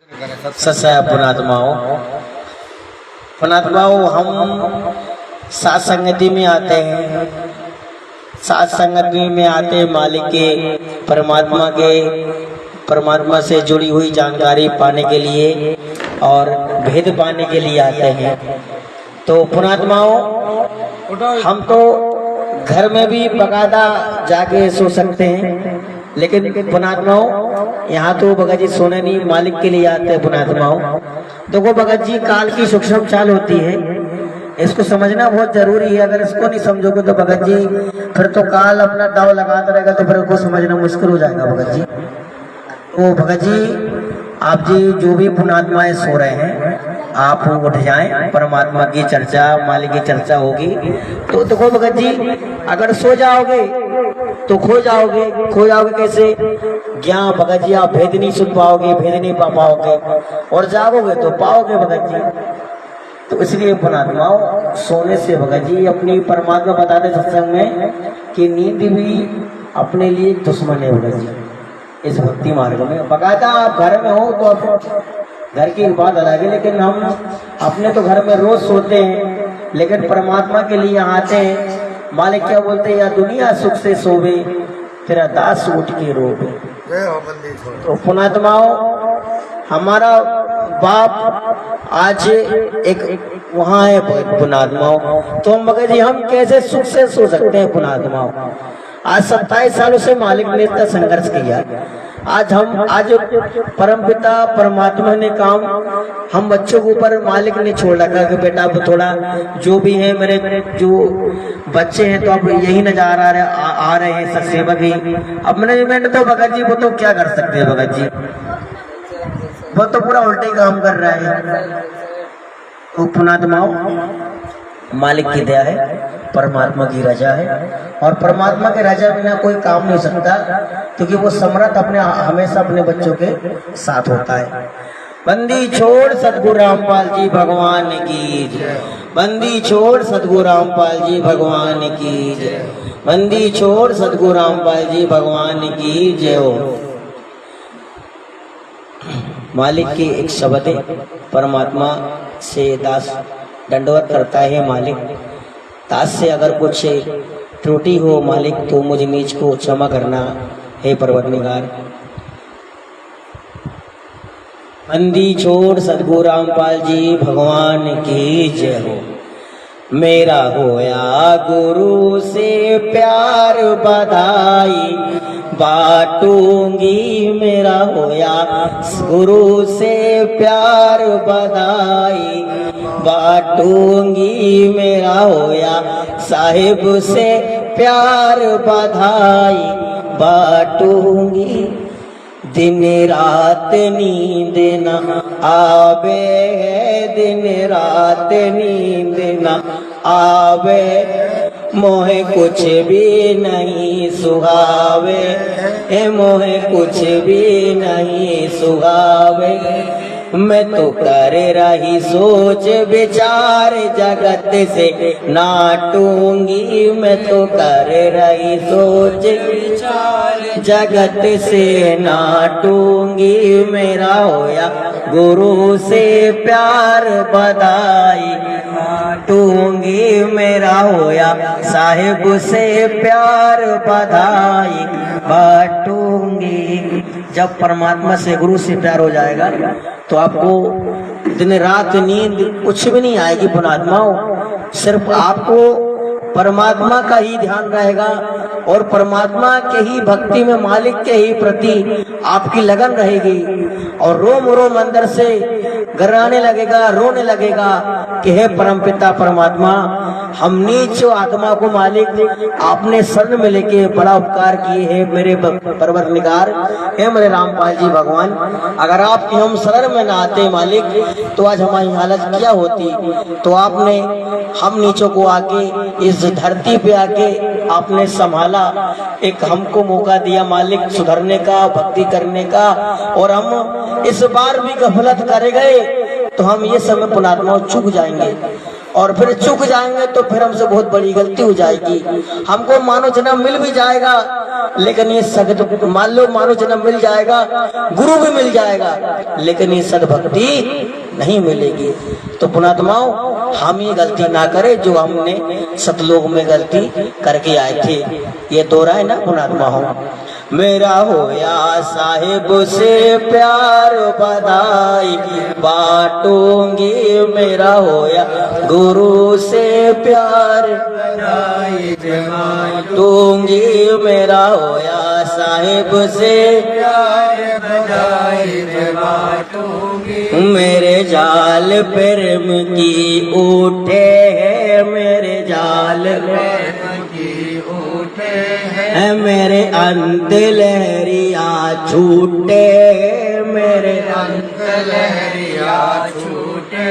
सच्चा पुणात्माओं हम सात संगति में आते हैं। सात संगति में आते मालिक के परमात्मा से जुड़ी हुई जानकारी पाने के लिए और भेद पाने के लिए आते हैं। तो पुणात्माओं हम तो घर में भी बकायदा जाके सो सकते हैं, लेकिन पुणात्माओं यहाँ तो भगत जी सोने नहीं, मालिक के लिए आते हैं। पुणात्माओं देखो भगत जी, काल की सूक्ष्म चाल होती है, इसको समझना बहुत जरूरी है। अगर इसको नहीं समझोगे तो भगत जी फिर तो काल अपना दाव लगाता रहेगा, तो फिर उसको समझना मुश्किल हो जाएगा भगत जी। तो भगत जी आप जी जो भी पुणात्माएं सो रहे हैं आप उठ जाएं, परमात्मा की चर्चा मालिक की चर्चा होगी। तो देखो भगत जी अगर सो जाओगे तो खो जाओगे कैसे? ज्ञान भगत जी आप भेद नहीं सुन पाओगे, भेद नहीं पा पाओगे, और जागोगे तो पाओगे भगत जी। तो इसलिए पुणात्माओं सोने से भगत जी अपनी परमात्मा बताते सत्संग में कि नींद भी अपने लिए दुश्मन है भगत जी। इस भक्ति मार्ग में बकायदा आप घर में हो तो आप घर की बात अलग है, लेकिन हम अपने तो घर में रोज सोते हैं, लेकिन परमात्मा के लिए आते हैं। मालिक क्या बोलते हैं, या दुनिया सुख से सोवे तेरा दास उठ के रोवे। तो पुणात्माओं हमारा बाप आज एक वहाँ है पुणात्माओं, तो हम मगर जी हम कैसे सुख से सो सकते हैं पुणात्माओं? आज 27 सालों से मालिक ने इतना संघर्ष किया। आज परमपिता परमात्मा ने काम हम बच्चों के ऊपर मालिक ने छोड़ रखा कि बेटा अब थोड़ा जो भी है मेरे जो बच्चे हैं तो अब यही नजारा आ रहे हैं सत्सेवक ही। अब मैनेजमेंट तो भगत जी वो तो क्या कर सकते हैं भगत जी, वो तो पूरा उल्टे काम कर रहा है। तो पुणात्माओं मालिक की दया है, परमात्मा की रजा है, और परमात्मा के रजा बिना कोई काम नहीं हो सकता, क्योंकि वो समर्थ हमेशा अपने बच्चों के साथ होता है। बंदी छोड़ सतगुरु रामपाल जी भगवान की जय। बंदी छोड़ सतगुरु रामपाल जी भगवान की जय। बंदी छोड़ सतगुरु रामपाल जी भगवान की जय हो। मालिक की एक शब्द है, परमात्मा से दास दंडवत करता है। मालिक दास से अगर कुछ त्रुटि हो मालिक तो मुझ नीच को क्षमा करना है परवरदिगार। बंदी छोड़ सतगुरु रामपाल जी भगवान की जय हो। मेरा होया गुरु से प्यार बधाई बाटूंगी, मेरा होया गुरु से प्यार बधाई बाटूंगी, मेरा होया साहिब से प्यार बधाई बाटूंगी। दिन रात नींद न आवे, दिन रात नींद न आवे, मोहे कुछ भी नहीं सुहावे, मोहे कुछ भी नहीं सुहावे। मैं तो कर रही सोच विचार जगत से नाटूंगी, मैं तो कर रही सोच विचार जगत से नाटूंगी, मेरा होया गुरु से प्यार बधाई बाटूंगी, मेरा होया साहिब से प्यार बधाई बाटूंगी। जब परमात्मा से गुरु से प्यार हो जाएगा तो आपको दिन रात नींद कुछ भी नहीं आएगी पुणात्माओं। सिर्फ आपको परमात्मा का ही ध्यान रहेगा और परमात्मा के ही भक्ति में मालिक के ही प्रति आपकी लगन रहेगी, और रोम रोम अंदर से घबराने लगेगा, रोने लगेगा कि हे परमपिता परमात्मा, हम नीच आत्मा को मालिक आपने शरण में लेके बड़ा उपकार किए हैं मेरे परवरदिगार, हे मेरे रामपाल जी भगवान। अगर आपके हम शरण में ना आते मालिक तो आज हमारी हालत क्या होती। तो आपने हम नीचों को आके इस धरती पे आके आपने संभाला, एक हमको मौका दिया मालिक सुधरने का, भक्ति करने का, और हम इस बार भी गफलत करे गए तो हम ये समय पुणात्माओं चूक जाएंगे। और फिर चूक जाएंगे तो फिर हमसे बहुत बड़ी गलती हो जाएगी। हमको मानव जन्म मिल भी जाएगा, लेकिन ये सद मान लो मानव जन्म मिल जाएगा, गुरु भी मिल जाएगा, लेकिन ये सद्भक्ति नहीं मिलेगी। तो पुणात्माओं, हम ये गलती ना करें जो हमने सतलोक में गलती करके आए थे। ये दोहरा है ना पुणात्माओं। मेरा होया साहिब से प्यार बधाई बांटूंगी, मेरा होया गुरु से प्यार बधाई बांटूंगी, मेरा होया साहिब से प्यार बधाई बांटूंगी। मेरे जाल प्रेम की उठे है, मेरे जाल प्रेम की उठे है, मेरे अंत लहरिया छूटे, मेरे अंत लहरिया छूटे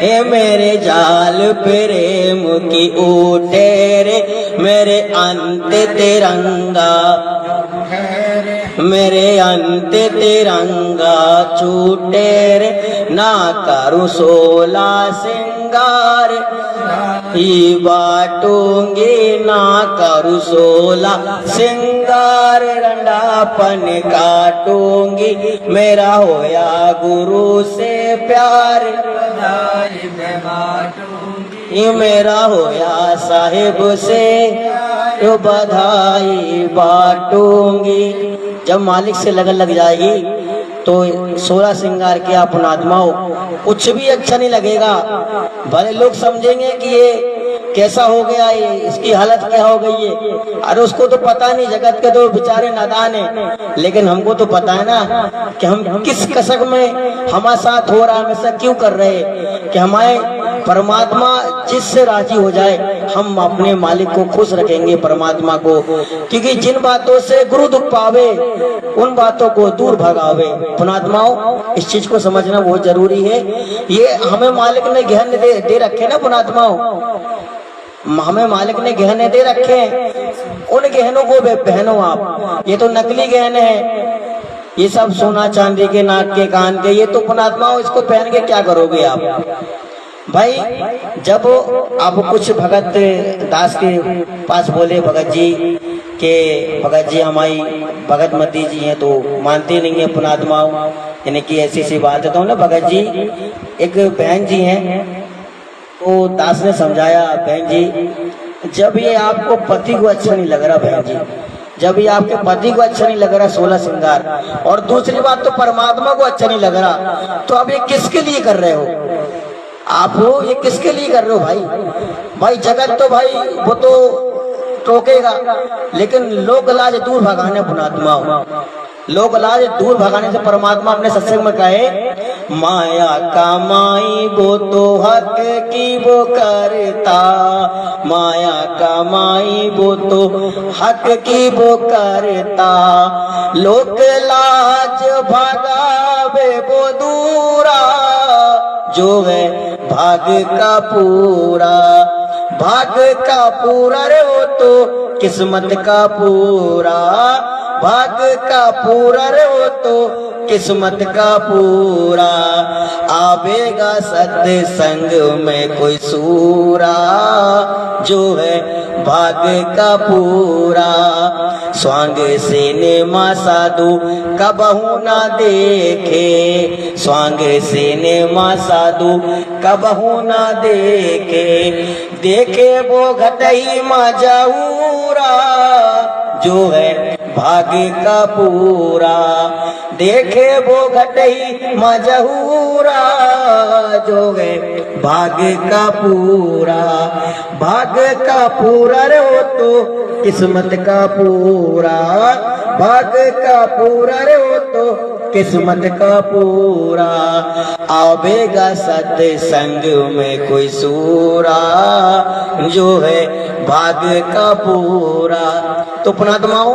है, मेरे जाल प्रेम की उठे रे, मेरे अंत तिरंगा, मेरे अंत तिरंगा छूटे रे, ना करूं 16 सिंगार ही बाटूंगी, ना करूं 16 सिंगार, रंडापन काटूंगी, मेरा होया गुरु से प्यार बाटूंगी, मेरा होया साहिब से तो बधाई बाटूंगी। जब मालिक से लगन लग जाएगी तो 16 श्रृंगार के पुणात्माओं कुछ भी अच्छा नहीं लगेगा। भले लोग समझेंगे कि ये कैसा हो गया, ये इसकी हालत क्या हो गई है, अरे उसको तो पता नहीं, जगत के तो बेचारे नादान है, लेकिन हमको तो पता है ना कि हम किस कसक में हमारे साथ हो रहा है, हमेशा क्यों कर रहे हैं कि हमारे परमात्मा जिससे राजी हो जाए, हम अपने मालिक को खुश रखेंगे परमात्मा को, क्योंकि जिन बातों से गुरु दुख पावे उन बातों को दूर भगावे। पुणात्माओं, इस चीज को समझना बहुत जरूरी है। ये हमें मालिक ने गहने दे रखे ना पुणात्माओं, हमें मालिक ने गहने दे रखे हैं, उन गहनों को पहनो आप। ये तो नकली गहने हैं, ये सब सोना चांदी के, नाक के, कान के, ये तो पुणात्माओं इसको पहन के क्या करोगे आप भाई। जब आप कुछ भगत दास के पास बोले भगत जी के, भगत जी हमारी भगत मती जी हैं तो मानते नहीं है पुणात्माओं, यानी कि ऐसी सी बात है। तो ना भगत जी एक बहन जी हैं, तो दास ने समझाया, बहन जी जब ये आपको पति को अच्छा नहीं लग रहा, बहन जी जब ये आपके पति को अच्छा नहीं लग रहा 16 श्रृंगार, और दूसरी बात तो परमात्मा को अच्छा नहीं लग रहा, तो अब ये किसके लिए कर रहे हो आप? हो ये किसके लिए कर रहे हो भाई? भाई जगत तो भाई वो तो टोकेगा, लेकिन लोक लाज दूर भगाने पुणात्मा, लोक लाज दूर भगाने से परमात्मा अपने सत्संग में कहे, माया कमाई वो तो हक की वो करता, माया कमाई वो तो हक की वो करता, लोक लाज भगावे वो दूरा, जो है भाग का पूरा, भाग का पूरा रे वो तो किस्मत का पूरा, भाग का पूरा रे वो तो किस्मत का पूरा, आवेगा सत्संग में कोई सूरा, जो है भाग का पूरा। स्वांग सिनेमा साधु कबहू ना देखे, स्वांग सिनेमा साधु कबहू ना देखे, देखे वो घटई मजूरा, जो है भाग का पूरा, देखे वो घटई मजहूरा, जो है भाग का पूरा, भाग का पूरा रे वो तो किस्मत का पूरा, भाग का पूरा रे वो तो किस्मत का पूरा, आवेगा सत्संग में कोई सूरा, जो है भाग का पूरा। तो पुणात्माओं,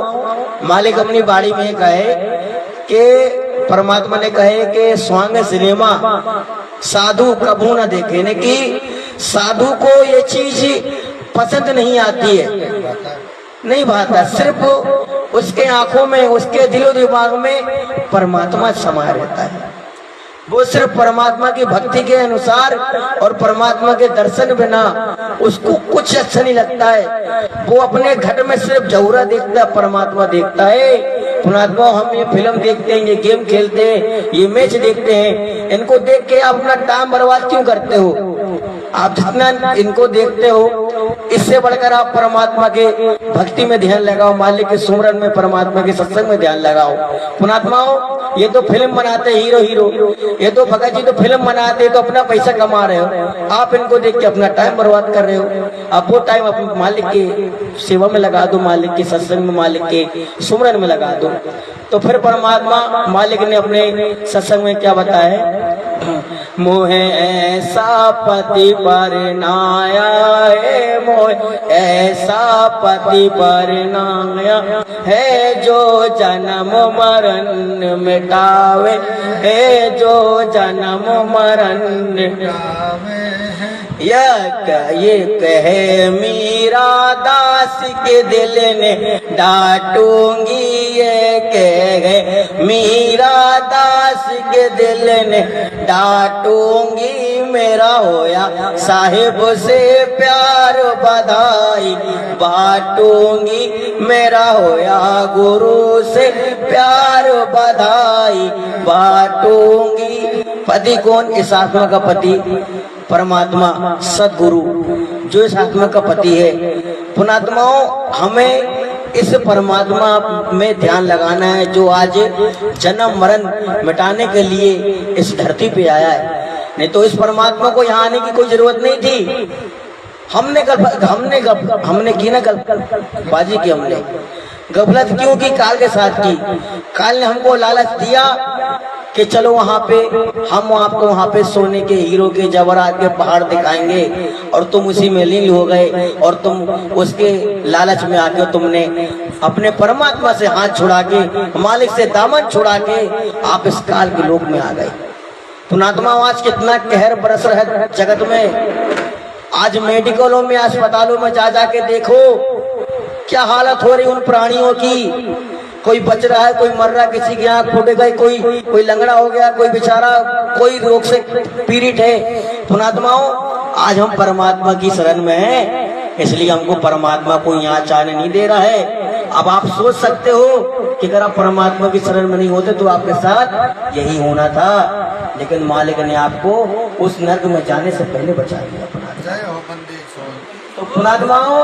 मालिक अपनी बाड़ी में कहे कि परमात्मा ने कहे कि स्वांग सिनेमा साधु कबू न देखे, ने कि साधु को ये चीज पसंद नहीं आती है, नहीं भाता, सिर्फ उसके आंखों में, उसके दिलो दिमाग में परमात्मा समा रहता है। वो सिर्फ परमात्मा की भक्ति के अनुसार और परमात्मा के दर्शन बिना उसको कुछ अच्छा नहीं लगता है। वो अपने घर में सिर्फ जौहरा देखता है, परमात्मा देखता है। पुणात्मा, हम ये फिल्म देखते हैं, ये गेम खेलते हैं, ये मैच देखते हैं, इनको देख के आप अपना टाइम बर्बाद क्यों करते हो? आप जितना इनको देखते हो, इससे बढ़कर आप परमात्मा के भक्ति में ध्यान लगाओ, मालिक के सुमरन में, परमात्मा के सत्संग में ध्यान लगाओ। पुणात्माओं, ये तो फिल्म बनाते हीरो हीरो, ये तो भगत जी तो फिल्म बनाते, तो अपना पैसा कमा रहे हो, आप इनको देख के अपना टाइम बर्बाद कर रहे हो। आप वो टाइम अपने मालिक की सेवा में लगा दो, मालिक के सत्संग में, मालिक के सुमरन में लगा दो। तो फिर परमात्मा मालिक ने अपने सत्संग में क्या बताया है? मोहे ऐसा पति पर नाया है, मोहे ऐसा पति पर नाया है, जो जन्म मरण मिटावे है, जो जन्म मरण मिटावे है। ये कहे मीरा दास के दिल ने डांटूंगी, ये कहे मीरा दास के दिल ने डांटूंगी, मेरा होया साहिब से प्यार बधाई बांटूंगी, मेरा होया गुरु से प्यार बधाई बांटूंगी। पति कौन? इस आत्मा का पति परमात्मा सदगुरु, जो इस आत्मा का पति है। पुणात्माओं, हमें इस परमात्मा में ध्यान लगाना है, जो आज जन्म मरण मिटाने के लिए इस धरती पे आया है। नहीं तो इस परमात्मा को यहाँ आने की कोई जरूरत नहीं थी। हमने की ना बाजी की, हमने गफलत क्यों की? काल के साथ की। काल ने हमको लालच दिया कि चलो वहाँ पे, हम आपको वहाँ पे सोने के, हीरो के, जवाहरात के पहाड़ दिखाएंगे, और तुम उसी में लीन हो गए, और तुम उसके लालच में आके तुमने अपने परमात्मा से हाथ छुड़ा के, मालिक से दामन छुड़ा के आप इस काल के लोक में आ गए। पुणात्मा, आज कितना कहर बरस रहा है जगत में। आज मेडिकलों में, अस्पतालों में जा जाके देखो क्या हालत हो रही उन प्राणियों की। कोई बच रहा है, कोई मर रहा, किसी की आंख फूट गई, कोई लंगड़ा हो गया, कोई बेचारा कोई रोग से पीड़ित है। पुणात्माओं, आज हम परमात्मा की शरण में हैं, इसलिए हमको परमात्मा को यहाँ चाहने नहीं दे रहा है। अब आप सोच सकते हो कि अगर आप परमात्मा की शरण में नहीं होते तो आपके साथ यही होना था, लेकिन मालिक ने आपको उस नर्क में जाने से पहले बचा लिया। तो पुणात्माओं,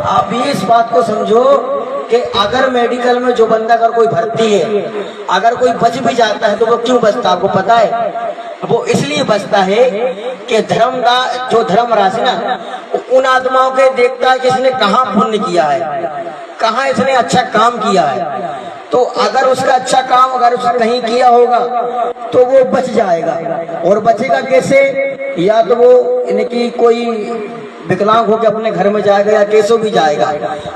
आप भी इस बात को समझो कि अगर मेडिकल में जो बंदा अगर कोई भर्ती है, अगर कोई बच भी जाता है तो वो क्यों बचता, आपको पता है? वो इसलिए बचता है कि जो धर्म राशि ना, उन आत्माओं के देखता है कि इसने कहाँ पुण्य किया है, कहाँ इसने अच्छा काम किया है। तो अगर उसका अच्छा काम अगर उसने कहीं किया होगा तो वो बच जाएगा। और बचेगा कैसे? या तो वो इनकी कोई विकलांग होकर अपने घर में जाएगा, या कैसो भी जाएगा,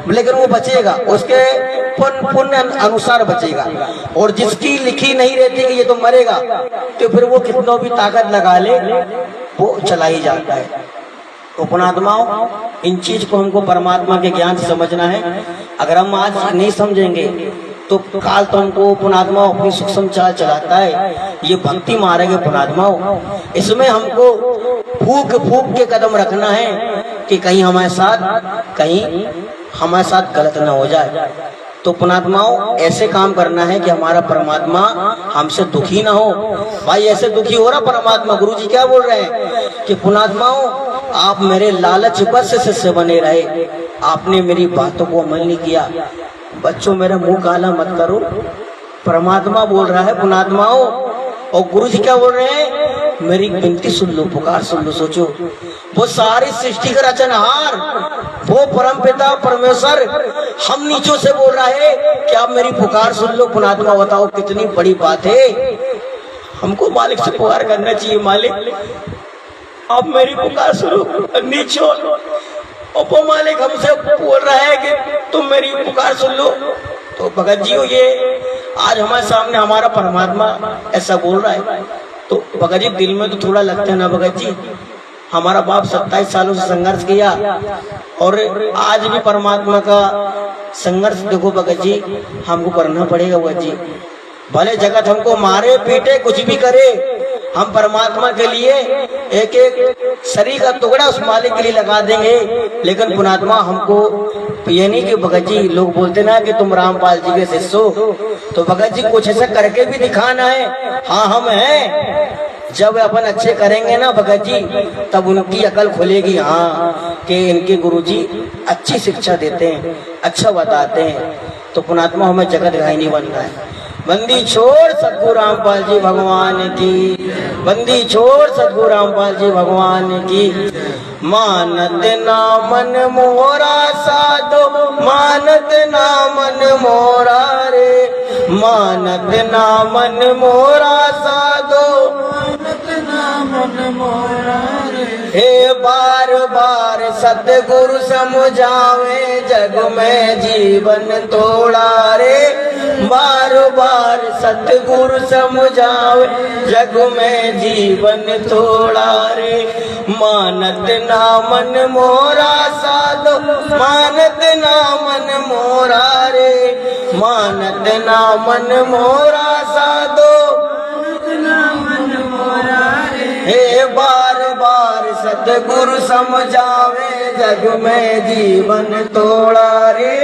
लेकिन वो बचेगा, उसके पुण्य अनुसार बचेगा। और जिसकी लिखी नहीं रहती कि ये तो मरेगा, तो फिर वो कितना भी ताकत लगा ले, वो चला ही जाता है। तो पुणात्माओं, इन चीज को हमको परमात्मा के ज्ञान से समझना है। अगर हम आज नहीं समझेंगे तो काल तो हमको पुणात्माओं अपनी सूक्ष्म चाल चलाता है। ये भक्ति मार्ग है पुणात्माओं, इसमें हमको फूक फूक के कदम रखना है कि कहीं हमारे साथ गलत ना हो जाए। तो पुणात्माओं, ऐसे काम करना है कि हमारा परमात्मा हमसे दुखी ना हो। भाई ऐसे दुखी हो रहा परमात्मा, गुरुजी क्या बोल रहे हैं कि पुणात्माओं, आप मेरे लालच बस से बने रहे, आपने मेरी बातों को अमल नहीं किया। बच्चों, मेरा मुंह काला मत करो, परमात्मा बोल रहा है पुणात्माओं। और गुरुजी क्या बोल रहे हैं? मेरी विनती सुन लो, पुकार सुन लो। सोचो, वो सारी सृष्टि का रचनहार, वो परम पिता परमेश्वर हम नीचों से बोल रहा है कि आप मेरी पुकार सुन लो। पुणात्मा, बताओ कितनी बड़ी बात है। हमको मालिक से पुकार करना चाहिए, मालिक आप मेरी पुकार सुनो, नीचो। और मालिक हमसे बोल रहा है कि तुम मेरी पुकार सुन लो। तो भगत जी, ये आज हमारे सामने हमारा परमात्मा ऐसा बोल रहा है, तो भगत जी दिल में तो थोड़ा लगता है ना भगत जी। हमारा बाप 27 सालों से संघर्ष किया, और आज भी परमात्मा का संघर्ष देखो भगत जी, हमको करना पड़ेगा भगत जी। भले जगत हमको मारे पीटे कुछ भी करे, हम परमात्मा के लिए एक एक शरीर का टुकड़ा उस मालिक के लिए लगा देंगे, लेकिन पुणात्मा हमको ये नहीं कि भगत जी, लोग बोलते ना कि तुम रामपाल जी के शिष्य हो, तो भगत जी कुछ ऐसा करके भी दिखाना है। हाँ हम हैं, जब अपन अच्छे करेंगे ना भगत जी, तब उनकी अकल खुलेगी। हाँ कि इनके गुरुजी अच्छी शिक्षा देते हैं, अच्छा बताते हैं, तो पुणात्मा हमें जगत घायनी बनना है। बंदी छोड़ सतगुरु रामपाल जी भगवान की, बंदी छोड़ सतगुरु रामपाल जी भगवान की। मानत ना मन मोरा साधो, मानत ना मन मोरा रे, मानत ना मन मोरा साधो, मानत ना मन मोरा रे। हे बार बार सतगुरु समझावे, जग में जीवन तोड़ा रे, बार बार सतगुरु समझावे, जग में जीवन तोड़ा रे। मानत ना मन मोरा साधो, मानत ना मन मोरा रे, मानत ना मन मोरा साधो, मानत ना मन मोरा रे। हे बार बार सतगुरु समझावे, जग में जीवन तोड़ा रे,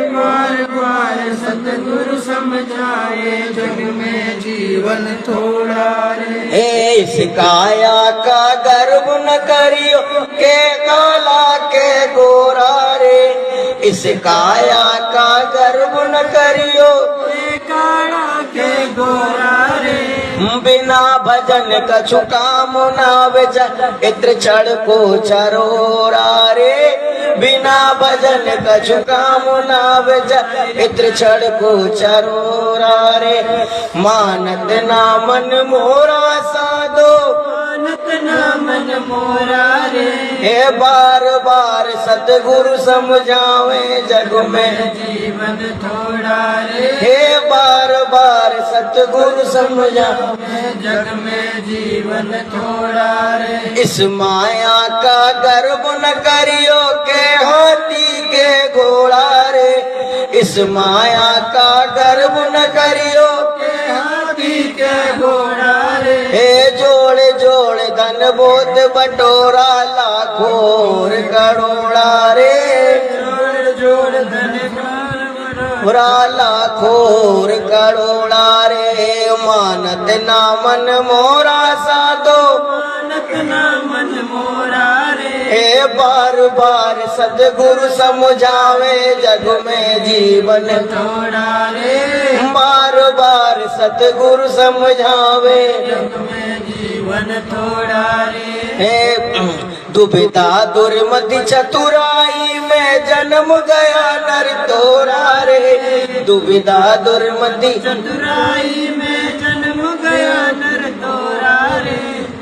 बार बार सतगुरु समझाए, जग में जीवन तोड़ा रे। हे इस काया का गर्व न करियो, के काला के गोरा रे, इस काया का गर्व न करियो, के काला के गोरा रे। बिना भजन कछु काम ना बेचा, इत्र चढ़ को चरोरा रे, बिना भजन कछु काम ना बेचा, इत्र चढ़ को चरोरा रे। मानत ना मन मोरा साधो, मानत ना मन मोरा रे। हे बार बार सतगुरु समझावे, जग में जीवन थोड़ा रे, हे बार बार सतगुरु समझावे, जग में जीवन थोड़ा रे। इस माया का गर्व न करियो, के हाथी के घोड़ा रे, इस माया का गर्व न करियो, के हाथी के घोड़ा रे। हे जोड़ जोड़ धन बोध बटोरा, लाखों करोड़ा रे, जोड़ जोड़ धन बुरा लाखोर करोड़ा रे। मानत ना मन मोरा साधो, मानत ना मन मोरा रे। हे बार बार सतगुरु समझावे, जग में जीवन थोड़ा रे, बार बार सतगुरु समझावे, जग में जीवन थोड़ा रे। हे दुविधा दुर्मति चतुराई में जन्म गया नर तोरा रे, दुविधा दुर्मति चतुराई में जन्म गया नर तोरा रे।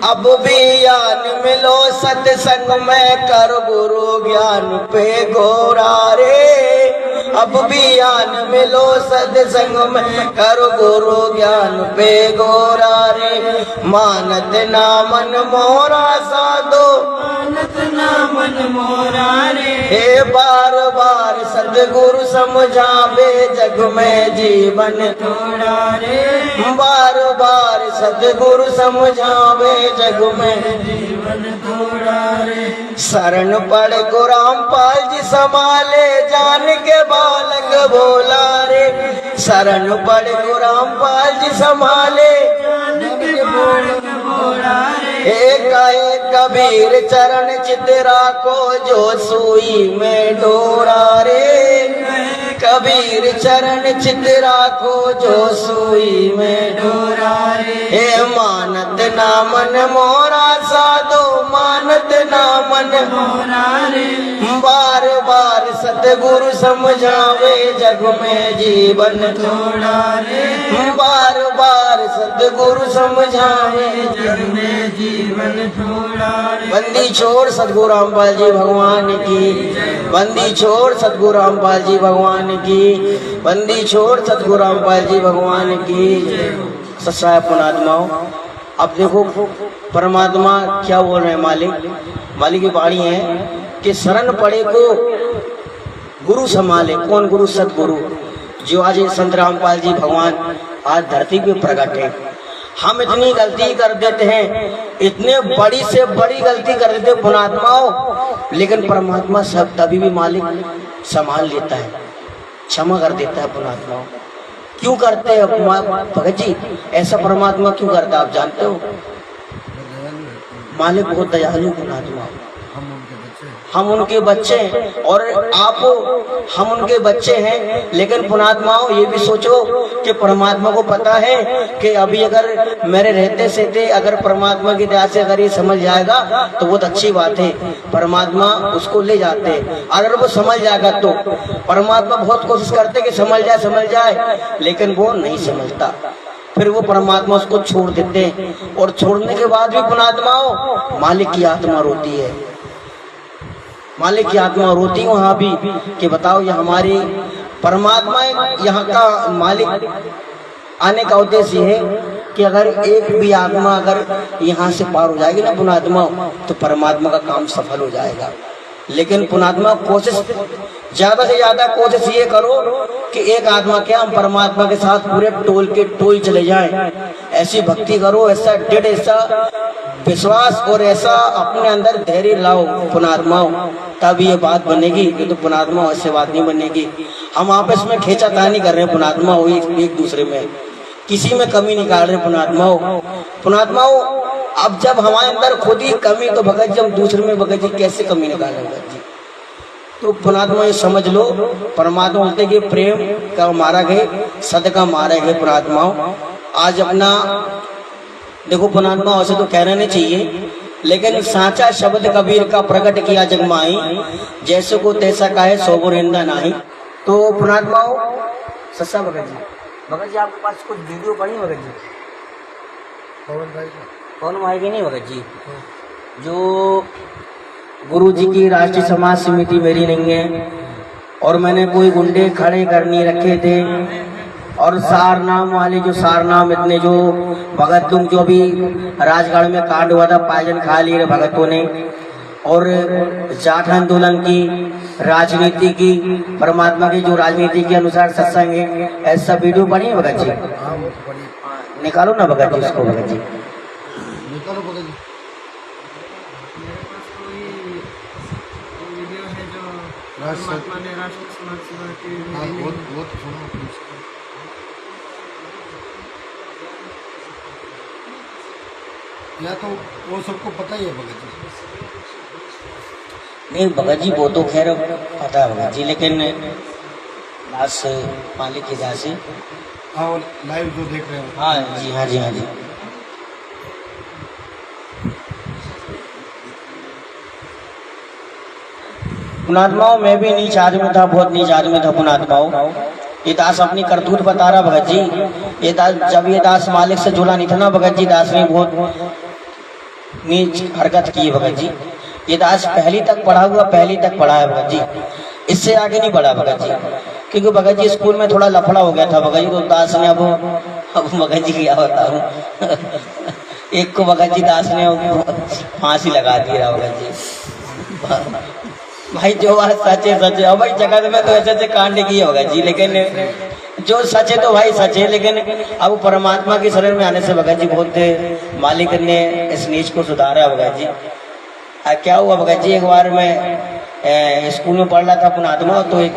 अब भी ज्ञान मिलो सत्संग में, कर गुरु ज्ञान पे गोरा रे, अब भी ज्ञान मिलो सत्संग में, कर गुरु ज्ञान पे गोरा रे। मानत ना मन मोरा साधो, मानत ना मन मोरा रे। हे बार बार सतगुरु समझावे, जग में जीवन थोड़ा रे, बार बार सतगुरु समझावे, जग में जीवन थोड़ा रे। शरण पड़ को रामपाल जी संभाले, जान के बालक बोला रे, शरण पड़ को रामपाल जी संभाले, जान के बालक बोला रे। एक कबीर चरण चितरा को, जो सुई में डोरा रे, कबीर चरण चितरा को, जो सुई में डोरा रे। हे मानत ना मन मोरा साधो, मानत ना मन मोरा रे। बार बार सतगुरु समझावे, जग में जीवन थोड़ा रे, बार बार सतगुरु समझावे, जग में जीवन थोड़ा रे। बंदी छोड़ सतगुरु रामपाल जी भगवान की, बंदी छोड़ सतगुरु रामपाल जी भगवान की, बंदी छोड़ सतगुरु रामपाल जी भगवान की। सच्चा पुणात्माओं, अब देखो परमात्मा क्या बोल रहे हैं। मालिक की वाणी है कि शरण पड़े को गुरु संभाले। कौन गुरु? सतगुरु, जो आज संत रामपाल जी भगवान आज धरती पे प्रकट है। हम इतनी गलती कर देते हैं, इतने बड़ी से बड़ी गलती कर देते हैं पुणात्माओं, लेकिन परमात्मा सब तभी भी मालिक संभाल लेता है, क्षमा कर देता है पुणात्माओं। क्यों करते हैं भगत जी ऐसा? परमात्मा क्यों करता है आप जानते हो? मालिक बहुत दयालु पुणात्मा, हम उनके बच्चे हैं और आप हम उनके बच्चे हैं, लेकिन पुणात्माओं ये भी सोचो कि परमात्मा को पता है कि अभी अगर मेरे रहते सहते अगर परमात्मा की दया से अगर ये समझ जाएगा तो बहुत अच्छी बात है, परमात्मा उसको ले जाते हैं। अगर वो समझ जाएगा तो परमात्मा बहुत कोशिश करते कि समझ जाए, लेकिन वो नहीं समझता, फिर वो परमात्मा उसको छोड़ देते हैं। और छोड़ने के बाद भी पुणात्माओं मालिक की आत्मा रोती है, मालिक की आत्मा रोती वहां भी कि बताओ ये हमारी परमात्मा यहाँ का मालिक आने का उद्देश्य है कि अगर एक भी आत्मा अगर यहाँ से पार हो जाएगी ना पुणात्मा, तो परमात्मा का काम सफल हो जाएगा। लेकिन पुणात्मा कोशिश ज्यादा से ज्यादा कोशिश ये करो कि एक आत्मा क्या हम परमात्मा के साथ पूरे टोल के टोल चले जाएं। ऐसी भक्ति करो, ऐसा दृढ़ ऐसा विश्वास और ऐसा अपने अंदर धैर्य लाओ पुणात्माओं, तब ये बात बनेगी। ये तो पुणात्मा ऐसे बात नहीं बनेगी। हम आपस में खींचातानी कर रहे हैं पुणात्माओं, एक दूसरे में किसी में कमी निकाल रहे पुणात्माओं। अब जब हमारे अंदर खुद ही कमी, तो भगत जी हम दूसरे में भगत जी कैसे कमी निकालें भगत जी? तो पुणात्मा ये समझ लो, परमात्मा बोलते कि प्रेम का मारा गए, सद का मारा गए पुणात्माओं। आज अपना देखो पुणात्मा ऐसे तो कहना नहीं चाहिए, लेकिन साचा शब्द कबीर का प्रकट किया जगमाई, जैसे को तैसा का है सो बुरिंदा नहीं। तो पुणात्माओं सच्चा भगत जी आपके पास कुछ वीडियो पड़ी भगत जी? कौन भाई की नहीं भगत जी? जो गुरु जी की राष्ट्रीय समाज समिति मेरी नहीं है, और मैंने कोई गुंडे खड़े कर नहीं रखे थे, और सारनाम वाले जो सारनाम इतने जो भगत तुम जो भी राजगढ़ में कांड हुआ था, पायजन खा लिए भगतों ने, और जाट आंदोलन की राजनीति की परमात्मा की जो राजनीति के अनुसार सत्संग है, ऐसा वीडियो पड़ी है भगत जी? निकालो ना भगत जी उसको, भगत जी निकालो भगत जी। परमात्मा ने राष्ट्रीय समाज सेवा या तो वो सबको पता ही है भगत जी। नहीं भगत जी वो तो खैर पता है भगत जी, लेकिन दास मालिक की दास है। हाँ लाइव जो देख रहे हो। हाँ जी, हाँ जी, हाँ जी। पुणात्माओं मैं भी नीच आदमी था, बहुत नीच आदमी था पुणात्माओं। ये दास अपनी करतूत बता रहा भगत जी। ये दास जब ये दास मालिक से जुड़ा नहीं था ना भगत जी, दास ने बहुत नीच हरकत की है भगत जी। ये दास पहली तक पढ़ा हुआ, पहली तक पढ़ा है भगत जी, इससे आगे नहीं बढ़ा भगत जी, क्योंकि भगत जी स्कूल में थोड़ा लफड़ा हो गया था भगत जी। तो दास ने अब भगत जी क्या बताऊं एक को भगत जी दास ने फांसी लगा दी रहा भगत जी। भाई जो बात सच है सच है। अब भाई जगत में तो ऐसे ऐसे कांड किए भगत जी, लेकिन जो सच है तो भाई सच है। लेकिन अब परमात्मा की शरण में आने से भगत जी बहुत मालिक ने इस नीच को सुधारा भगत जी। क्या हुआ भगत जी, एक बार मैं स्कूल में पढ़ रहा था पुणात्मा, तो एक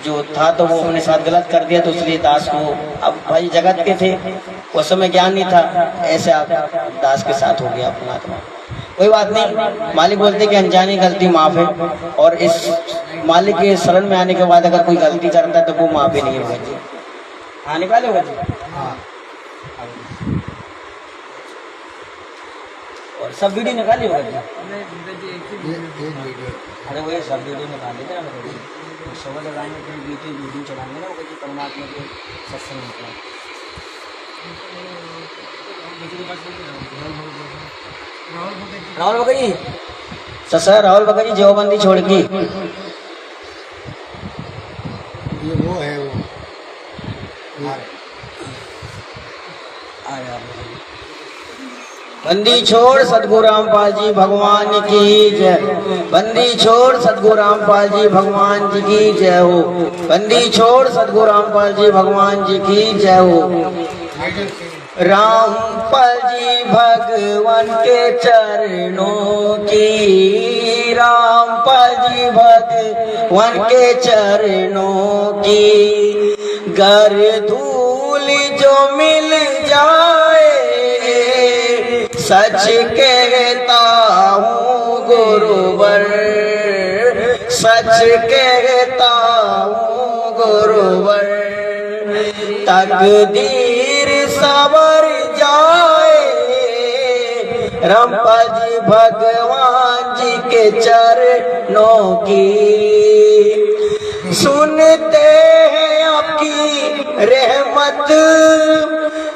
जो था तो वो अपने साथ गलत कर दिया, तो इसलिए दास को, अब भाई जगत के थे उस समय ज्ञान नहीं था, ऐसे आप दास के साथ हो गया पुणात्मा। कोई बात नहीं, मालिक बोलते कि अनजानी गलती माफ है, और इस मालिक के शरण में आने के बाद अगर कोई गलती करता है तो वो माफ ही नहीं है भगत जी। हाँ निकाले भगत जी। हाँ और सब वीडियो निकाली भगत जी? अरे वो सब वीडियो निकाल देते ना भगत जी, शब्द लगाएंगे फिर वीडियो चढ़ाएंगे ना भगत जी परमात्मा के सत्संग में। राहुल भगत जी सर, राहुल भगत जी देवबंदी छोड़ की ये वो है वो बंदी छोड़ सतगुरु रामपाल जी भगवान की जय। बंदी छोड़ सतगुरु रामपाल जी भगवान जी की जय हो। बंदी छोड़ सतगुरु रामपाल जी भगवान जी की जय हो। रामपाल जी भगवान के चरणों की, रामपाल जी भगवान के चरणों की, गर धूल जो मिल जाए, सच कहता हूँ गुरुवर, सच कहता हूँ गुरुवर, तकदीर सवर जाए, रामपाल जी भगवान जी के चरणों की। सुनते हैं आपकी रहमत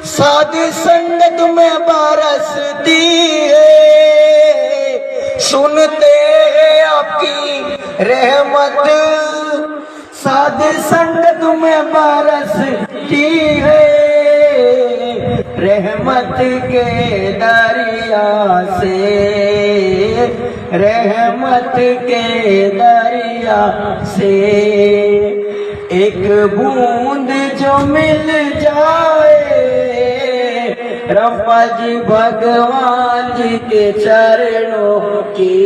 साध संगत में बरसती है, सुनते हैं आपकी रहमत साध संगत में बरसती है, रहमत के दरिया से, रहमत के दरिया से, एक बूंद जो मिल जाए, रामपाल जी भगवान जी के चरणों की,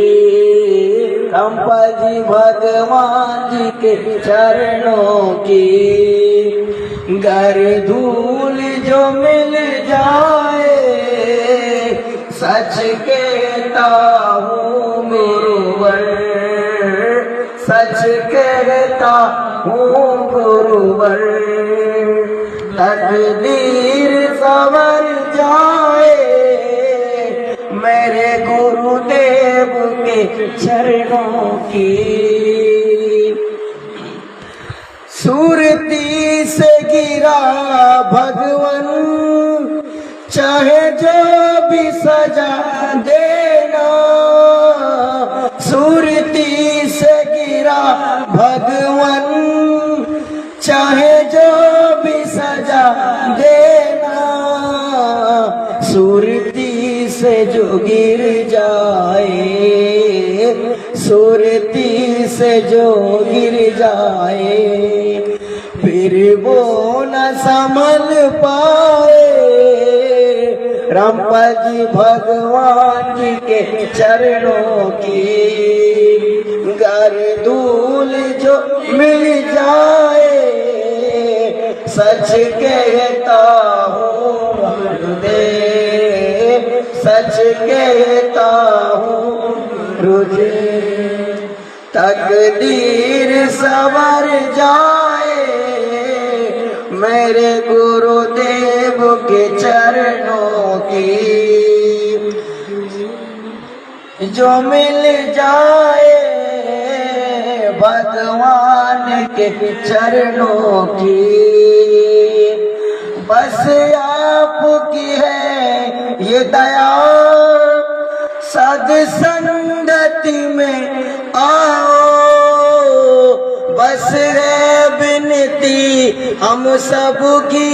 रामपाल जी भगवान जी के चरणों की, गर धूल जो मिल जाए, सच कहता हूँ गुरुवर, सच कहता हूँ गुरुवर, तकदीर सवर जाए, मेरे गुरुदेव के चरणों की। सुरती से गिरा भगवन, चाहे जो भी सजा देना, सुरती से गिरा भगवन, चाहे जो भी सजा देना, सुरती से जो गिर जाए, सुरती से जो गिर जाए, फिर वो न संभल पाए, रामपाल जी भगवान जी के चरणों की, गर धूल जो मिल जाए, सच कहता हूँ गुरुदेव, सच कहता हूँ गुरुदेव, तकदीर सवर जाए, मेरे गुरुदेव के चरणों की, जो मिल जाए भगवान के चरणों की, बस आपकी है ये दया, सत्संगति में आओ, बस है विनती हम सबकी,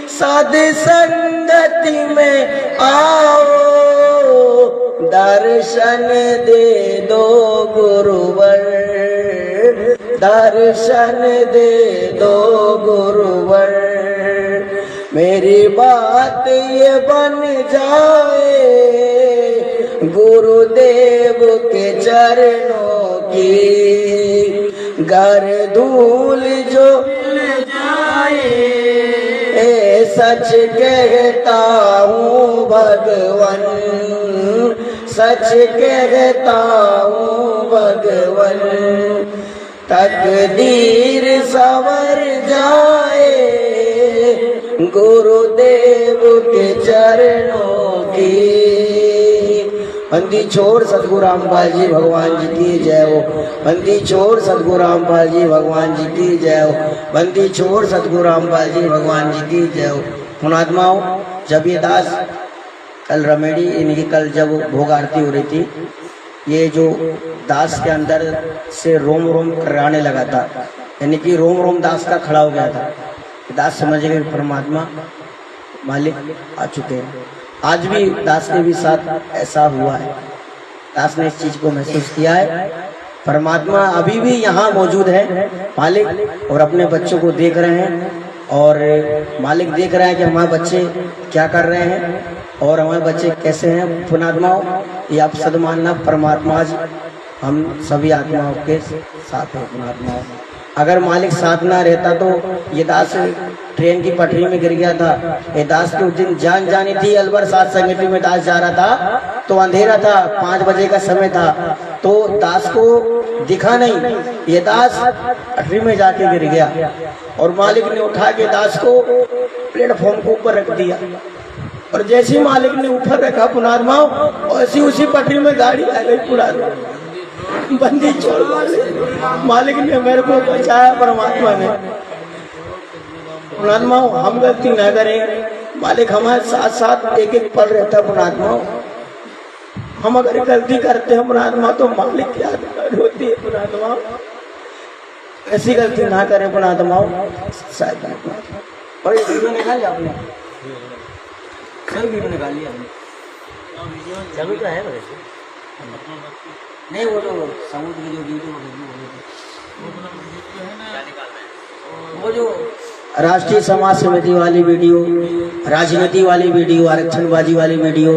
सत्संगति में आओ, दर्शन दे दो गुरुवर, दर्शन दे दो गुरुवर, मेरी बात ये बन जाए, गुरुदेव के चरणों की, गर धूल जो मिल जाए, सच कहता हूँ भगवन, सच कहता हूँ भगवन, तकदीर सवर जाए, गुरुदेव के चरणों की। बंदी छोड़ सतगुरु रामपाल जी भगवान जी की जय हो, बंदी छोड़ सतगुरु रामपाल जी भगवान जी की जय हो, बंदी छोड़ सतगुरु रामपाल जी भगवान जी की जय हो। पुणात्माओं, जब ये दास कल रमेड़ी इनकी कल जब भोग आरती हो रही थी, ये जो दास के अंदर से रोम रोम कराने लगा था, यानी कि रोम रोम दास का खड़ा हो गया था। दास समझ गए परमात्मा मालिक आ चुके हैं। आज भी दास के भी साथ ऐसा हुआ है, दास ने इस चीज को महसूस किया है। परमात्मा अभी भी यहाँ मौजूद है मालिक, और अपने बच्चों को देख रहे हैं। और मालिक देख रहे हैं कि हमारे बच्चे क्या कर रहे हैं और हमारे बच्चे कैसे हैं। पुण्यात्माओं, ये आप सद मानना, परमात्मा जी हम सभी आत्माओं के साथ हैं। पुण्यात्माओं, अगर मालिक साथ ना रहता तो ये दास ट्रेन की पटरी में गिर गया था। ये दास की उस दिन जान जानी थी। अलवर सात संगति में दास जा रहा था तो अंधेरा था, 5 बजे का समय था, तो दास को दिखा नहीं। ये दास पटरी में जाके गिर गया और मालिक ने उठा के दास को प्लेटफॉर्म के ऊपर रख दिया। और जैसे ही मालिक ने ऊपर रखा पुनात्मा, ऐसी उसी पटरी में गाड़ी आ गई। पुनात्मा बंदी छोड़ मालिक ने मेरे को बचाया, परमात्मा ने। पुनात्मा हम गलती न करें, मालिक हमारे साथ साथ एक एक पल रहता है। पुनात्मा हम अगर गलती करते हैं पुनात्मा तो मालिक की याद होती है। पुनात्मा ऐसी गलती ना करें पुनात्मा। शायद और ये वीडियो निकाल लिया आपने, सही वीडियो निकाल लिया आपने, सभी तो है वैसे नहीं। वो तो समुद्र की जो वीडियो वो जो राष्ट्रीय समाज समिति वाली वीडियो, राजनीति वाली वीडियो, आरक्षणबाजी वाली वीडियो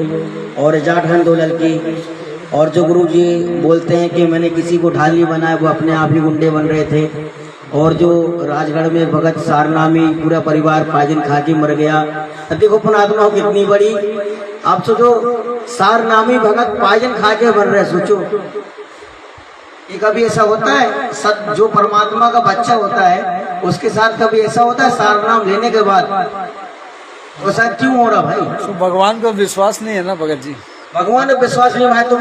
और जाट आंदोलन की, और जो गुरु जी बोलते हैं कि मैंने किसी को ढाल नहीं बनाया, वो अपने आप ही गुंडे बन रहे थे। और जो राजगढ़ में भगत सारनामी पूरा परिवार पायजन खा के मर गया। देखो पुणात्मा कितनी बड़ी, आप सोचो सारनामी भगत पायजन खा के मर रहे। सोचो ये कभी ऐसा होता है? सत जो परमात्मा का बच्चा होता है उसके साथ कभी ऐसा होता है सार नाम लेने के बाद? वो शायद क्यों हो रहा भाई? तो भगवान का विश्वास नहीं है ना भगत जी। भगवान ने विश्वास नहीं भाई। तुम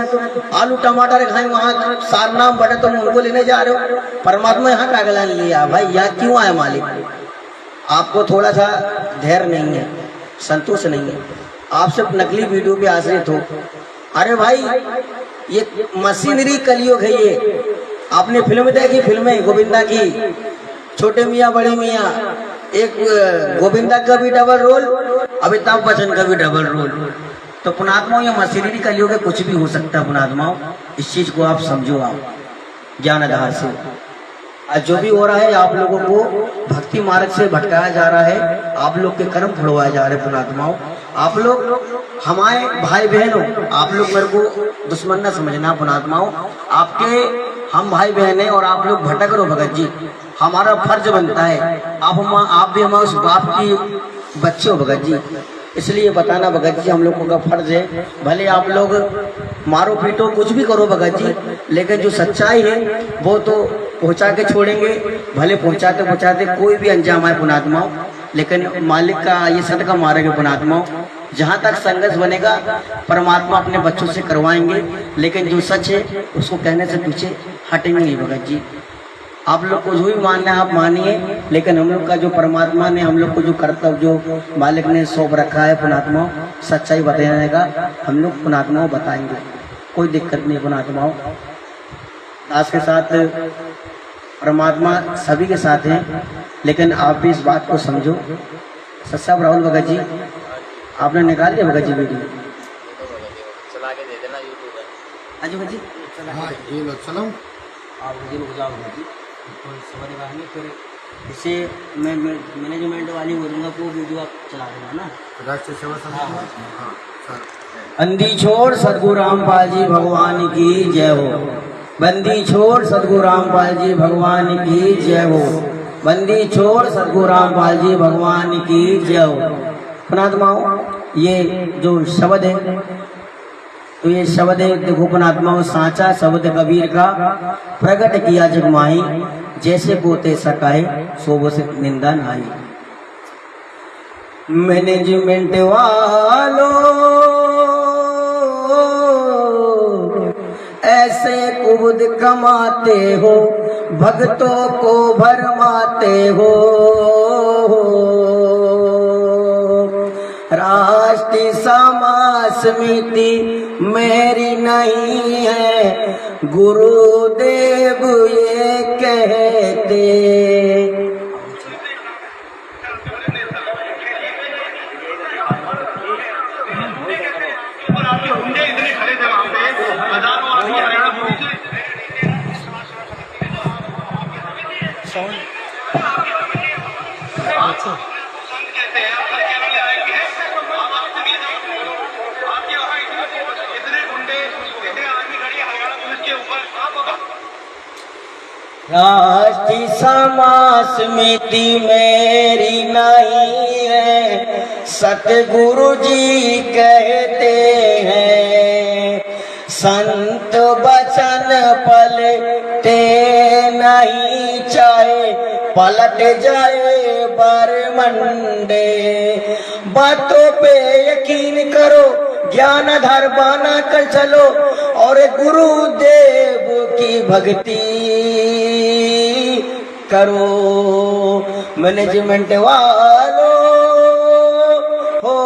आलू टमाटर खाए वहाँ सार नाम बटे, तुम उनको लेने जा रहे हो। परमात्मा यहाँ कागला लिया भाई, यहाँ क्यों आए मालिक? आपको थोड़ा सा धैर्य नहीं है, संतोष नहीं है, आप सिर्फ नकली वीडियो पे आश्रित हो। अरे भाई ये मशीनरी कलयुग है। ये आपने फिल्म देखी, फिल्में गोविंदा की, छोटे मियाँ बड़े मियाँ, एक गोविंदा का भी डबल रोल, अमिताभ बच्चन का भी डबल रोल। तो पुणात्माओं ये मशीनरी कलयुग है, कुछ भी हो सकता है। पुणात्माओं इस चीज को आप समझो, आप ज्ञान आधार से। आज जो भी हो रहा है आप लोगों को भक्ति मार्ग से भटकाया जा रहा है, आप लोग के कर्म फुड़वाए जा रहे हैं। पुणात्माओं आप लोग हमारे भाई बहन हो, आप लोग मेरे को दुश्मन न समझना। पुणात्माओं आपके हम भाई बहन हैं और आप लोग भटक रहे हो भगत जी। हमारा फर्ज बनता है, आप भी हमारे उस बाप की बच्चे हो भगत जी, इसलिए बताना भगत जी हम लोगों का फर्ज है। भले आप लोग मारो पीटो कुछ भी करो भगत जी, लेकिन जो सच्चाई है वो तो पहुंचा के छोड़ेंगे। भले पहुंचाते पहुंचाते कोई भी अंजाम आए पुणात्माओं, लेकिन मालिक का ये सद का मारेंगे पुणात्माओं। जहाँ तक संघर्ष बनेगा परमात्मा अपने बच्चों से करवाएंगे, लेकिन जो सच है उसको कहने से पीछे हटेंगे नहीं भगत जी। आप लोग को जो भी मानना है आप मानिए, लेकिन हम लोग का जो परमात्मा ने हम लोग को जो कर्तव्य जो मालिक ने सौंप रखा है पुणात्माओं, सच्चाई बताने का हम लोग पुणात्माओं बताएंगे, कोई दिक्कत नहीं। पुणात्माओं दास के साथ परमात्मा सभी के साथ हैं, लेकिन आप भी इस बात को समझो। सत्साब राहुल भगत जी आपने निकाल दिया भगत जी वीडियो? चला के दे देना यूट्यूब पर। आज भगत जी हाँ ये लो चलो आप रुक जाओ भगत जी, फिर इससे मैं मैनेजमेंट वाली बोलूँगा वो वीडियो आप चला देना ना। राष्ट्रीय सेवा समिति। हाँ बंदी छोड़ सदगुरु रामपाल जी भगवान की जय हो। बंदी छोड़ सदगुरु रामपाल जी भगवान की जय हो। बंदी छोड़ सदगुरु रामपाल जी भगवान की जय हो। पुणात्माओं ये जो शब्द है, तो ये शब्द है देखो पुणात्माओं, साचा शब्द कबीर का प्रकट किया जग माही, जैसे पोते सकाए सोबो से निंदा नाई। मैनेजमेंट वालों ऐसे कुबद कमाते हो, भक्तों को भरमाते हो। राष्ट्रीय समाज समिति मेरी नहीं है, गुरुदेव ये कहते। अच्छा राष्ट्रीय समाज समिति मेरी नहीं है, सतगुरु जी कहते हैं। संत वचन पलटे नहीं, चाहे पलट जाए बरमंडे। बातों पे यकीन करो, ज्ञानधार बना कर चलो, और गुरुदेव की भक्ति करो। मैनेजमेंट वालों हो,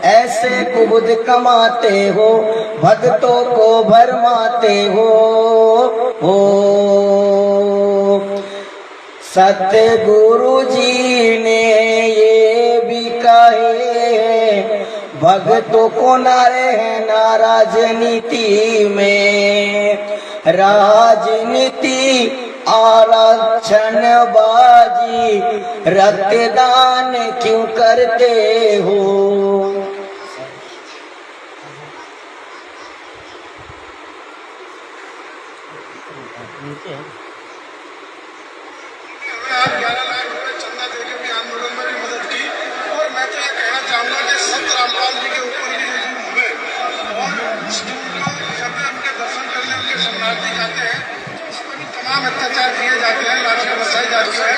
ऐसे कुबुद कमाते हो, भक्तों को भरमाते हो। सतगुरु जी ने ये भी कहे, भक्तों को न रहना राजनीति में। राजनीति आरक्षण बाजी, रक्तदान क्यों करते हो। आज 11 लाख रुपए चंदा देकर भी आंदोलन में भी मदद की। और मैं तो ये कहना चाहूंगा कि संत रामपाल जी के ऊपर भी जो जुल्म हुए, और जब भी उनके दर्शन करने उनके शरणार्थी जाते हैं तो उस पर भी तमाम अत्याचार किए जाते हैं, लाशियां बरसाई जाती है।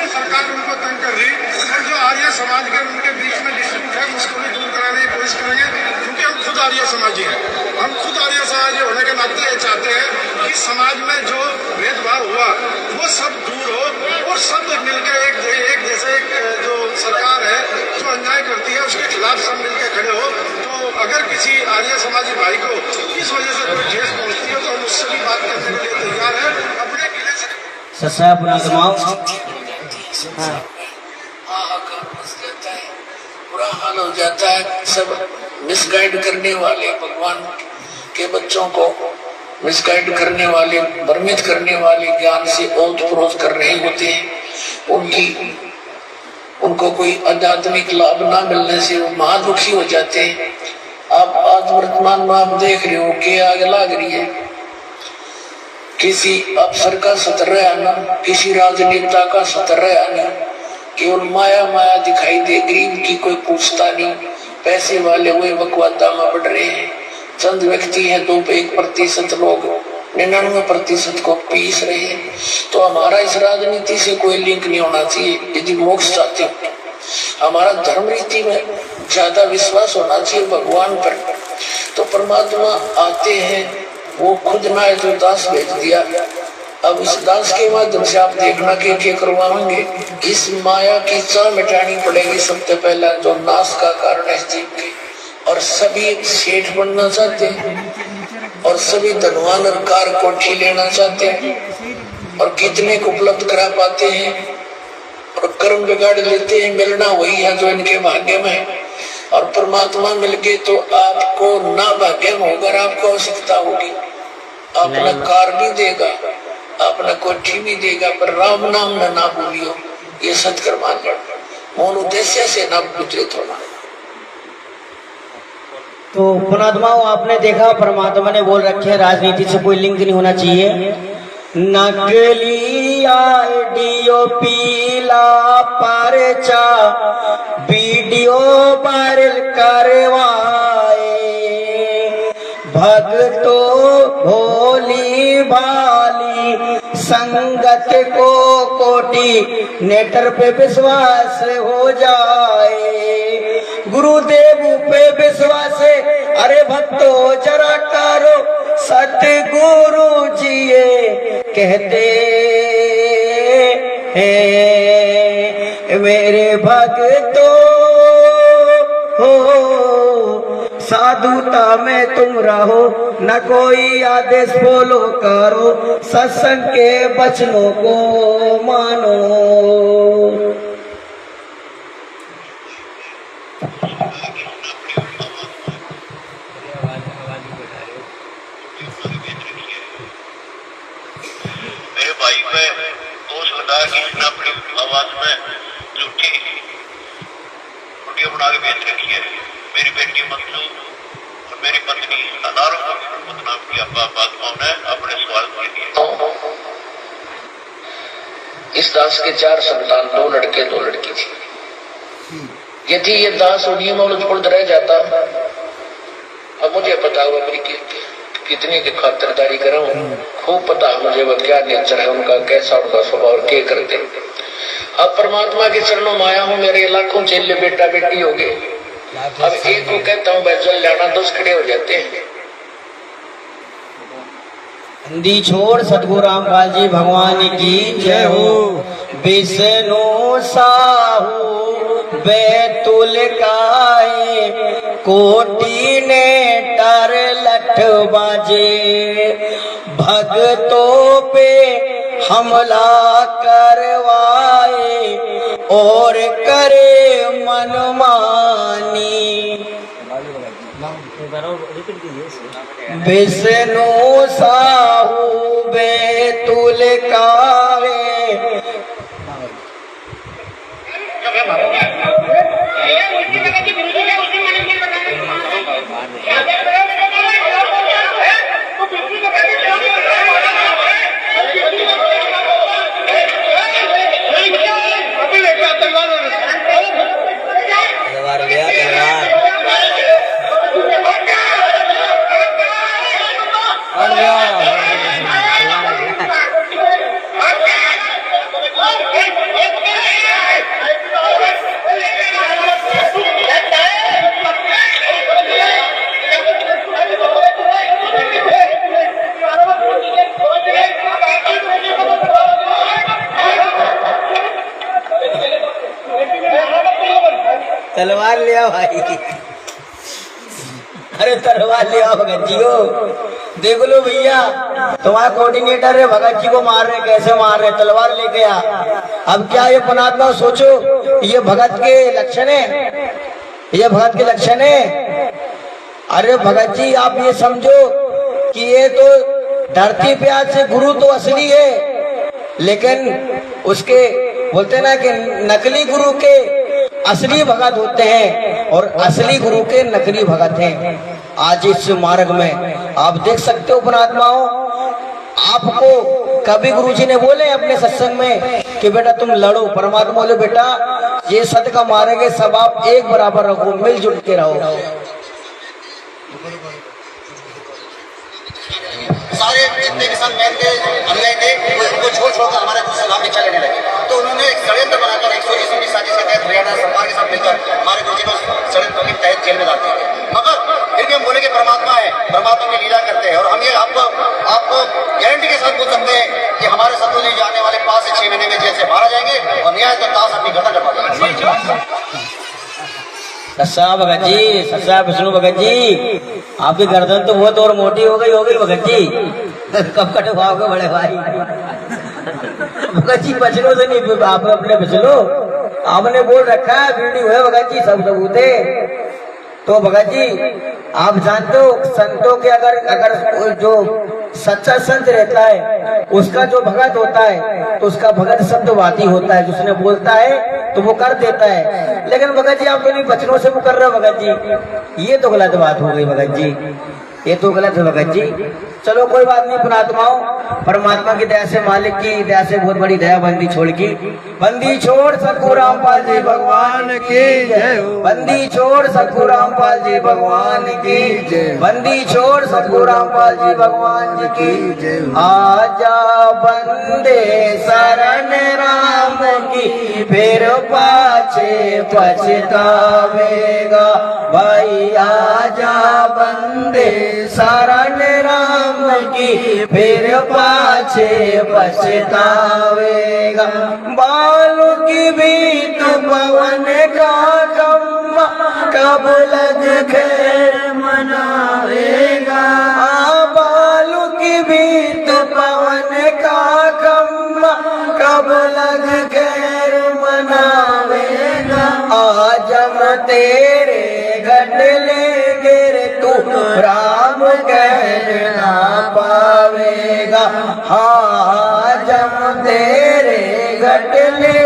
सरकार उनको तंग कर रही, और जो आर्य समाज के उनके बीच में डिस्प्यूट है उसको भी दूर कराने की कोशिश करेंगे, क्योंकि हम खुद आर्य समाजी हैं। हम खुद आर्य समाजी होने के नाते ये चाहते हैं कि समाज में जो भेदभाव हुआ वो सब दूर हो, और सब मिलकर एक जैसे एक जो सरकार है जो अन्याय करती है उसके खिलाफ सब मिलकर खड़े हो। तो अगर किसी आर्य समाजी भाई को इस वजह से कोई ठेस पहुंचती है तो हम उससे भी बात करने के लिए तैयार है। अपने किले से बुरा हाल हो जाता है। सब मिसगाइड करने वाले, भगवान के बच्चों को मिसगाइड करने वाले, भ्रमित करने वाले, ज्ञान से ओत प्रोत कर रहे होते हैं। उनको कोई आध्यात्मिक लाभ ना मिलने से वो महादुखी हो जाते हैं। आप आज वर्तमान में आप देख रहे हो कि आग लग रही है, किसी अफसर का सतर आना, किसी राजनेता का सतर आना, केवल माया माया दिखाई दे, गरीब की कोई पूछता नहीं। पैसे वाले हुए बकवादा में बढ़ रहे हैं। चंद व्यक्ति हैं, 2% लोग 99% को पीस रहे हैं। तो हमारा इस राजनीति से कोई लिंक नहीं होना चाहिए। यदि मोक्ष चाहते हो, हमारा धर्म रीति में ज्यादा विश्वास होना चाहिए भगवान पर। तो परमात्मा आते हैं, वो खुद ना जो दास भेज दिया। अब इस दास के माध्यम से आप देखना के करवाएंगे। इस माया की चाह मिटानी पड़ेगी सबसे पहला, जो नाश का कारण है जीव के। और सभी सेठ बनना चाहते हैं, और सभी धनवान और कार कोठी लेना चाहते हैं, और कितने को उपलब्ध करा पाते हैं, और कर्म बिगाड़ लेते हैं। मिलना वही है जो इनके भाग्य में है, और परमात्मा मिल गए तो आपको ना भाग्य में होगा, आपको आवश्यकता होगी। अपना कार भी देगा, अपना कोठी भी देगा, पर राम नाम ना भूलियो। ये सत्कर्मान मौन उद्देश्य से न विचलित होना। तो पुणात्माओं, आपने देखा परमात्मा ने बोल रखे राजनीति से कोई लिंक नहीं होना चाहिए। नकली आईडियो पीला पर्चा वीडियो वायरल करवाए, भक्तों भोली भाली संगत को कोटि नेटर पे विश्वास हो जाए। गुरुदेव पे विश्वास है, अरे भक्तों जरा करो, सतगुरु जी ये कहते हैं मेरे भक्तों हो, साधुता में तुम रहो, न कोई आदेश फॉलो करो, सत्संग के वचनों को मानो। मेरे भाई पे दोष लगा कि इसने अपनी आवाज में झूठी वीडियो बना के बेच रखी है। मेरी बेटी मंजू और मेरी पत्नी हजारों को बदनाम किया बात ने अपने स्वार्थ के लिए। दास के 4 संतान, 2 लड़के 2 लड़की थी। यदि ये दास उन्हीं में उलझ रह जाता, अब मुझे पता हुआ मेरी कितनी की खातिरदारी कर रहा हूँ, खूब पता है मुझे वो क्या नेचर है उनका, कैसा उनका स्वभाव, क्या करते। अब परमात्मा के चरणों में आया हूँ, मेरे लाखों चेले बेटा बेटी हो गए। अब एक को कहता हूँ बैजल जाना, 10 खड़े हो जाते हैं। बंदी छोड़ सतगुरु रामपाल जी भगवान की जय हो। विष्णु साहू बैतुल काए, कोटि ने टर लठ बाजे, भक्तों पे हमला करवाए और करे मनमानी। विष्णु साहू बैतुल काए, तलवार ले आओ भाई, अरे तलवार ले आओ भगत जी को। देख लो भैया, तुम्हारा कोऑर्डिनेटर है, भगत जी को मार रहे, कैसे मार रहे, तलवार लेके आ। अब क्या ये पुणात्मा सोचो, ये भगत के लक्षण है, ये भगत के लक्षण है। अरे भगत जी आप ये समझो कि ये तो धरती पे आज से गुरु तो असली है, लेकिन उसके बोलते ना कि नकली गुरु के असली भगत होते हैं और असली गुरु के नकली भगत हैं। आज इस मार्ग में आप देख सकते हो पुणात्माओं, आपको कभी गुरुजी ने बोले अपने सत्संग में कि बेटा तुम लड़ो, परमात्मा बोले बेटा ये सत्य का मार्ग है, सब आप एक बराबर रखो, मिलजुल के रहो। सारे जितने भी संत मैन के अनुयायी थे उनको छोड़ छोड़कर हमारे गुरु साहब पीछा लेने लगे। तो उन्होंने एक षड्यंत्र बनाकर 120 की साजिश के तहत हरियाणा सरकार के साथ मिलकर हमारे गुरु जी को षड्यंत्र के तहत जेल में डालते हैं। मगर फिर भी हम बोले कि परमात्मा है, परमात्मा की लीला करते हैं और हम ये आपको गारंटी के साथ बोल सकते हैं कि हमारे सतगुरु जी आने वाले 5 से 6 महीने में जेल से बाहर आ जाएंगे और न्याय तो ताश अपनी गर्दन करवा देंगे। सच्चा भगत जी, सच्चा विष्णु भगत जी, आपकी गर्दन तो बहुत और मोटी हो गई भगत जी, कब कटवाओगे बड़े भाई? भगत जी बचलो से नहीं, आप अपने बचलो, आपने बोल रखा है वीडियो है भगत जी, सब सबूत है। तो भगत जी आप जानते हो संतों के अगर जो सच्चा संत रहता है उसका जो भगत होता है तो उसका भगत शब्दवादी होता है, जिसने बोलता है तो वो कर देता है। लेकिन भगत जी आप कहीं बचनों से वो कर रहे हो भगत जी, ये तो गलत बात हो गई भगत जी, ये तो गलत है भगत जी। चलो कोई बात नहीं पुणात्माओं, परमात्मा की दया से, मालिक की दया से बहुत बड़ी दया बंदी छोड़ की। बंदी छोड़ सतगुरु रामपाल जी भगवान की जय, बंदी छोड़ सतगुरु रामपाल जी भगवान की जय, बंदी छोड़ सतगुरु रामपाल जी भगवान जी की जय। आजा बंदे शरण राम की, फिर पाछे पछतावेगा भाई। आजा बंदे शरण राम की, फिर पाछे पछतावेगा। बालों की बीत पवन का कम्मा, कब लग खैर मनावेगा। बालों की बीत पवन का कम्मा, कब लग खैर मनावेगा। आज हम तेरे घटले गिर तू राम कहना पावेगा। हाँ जब तेरे घटले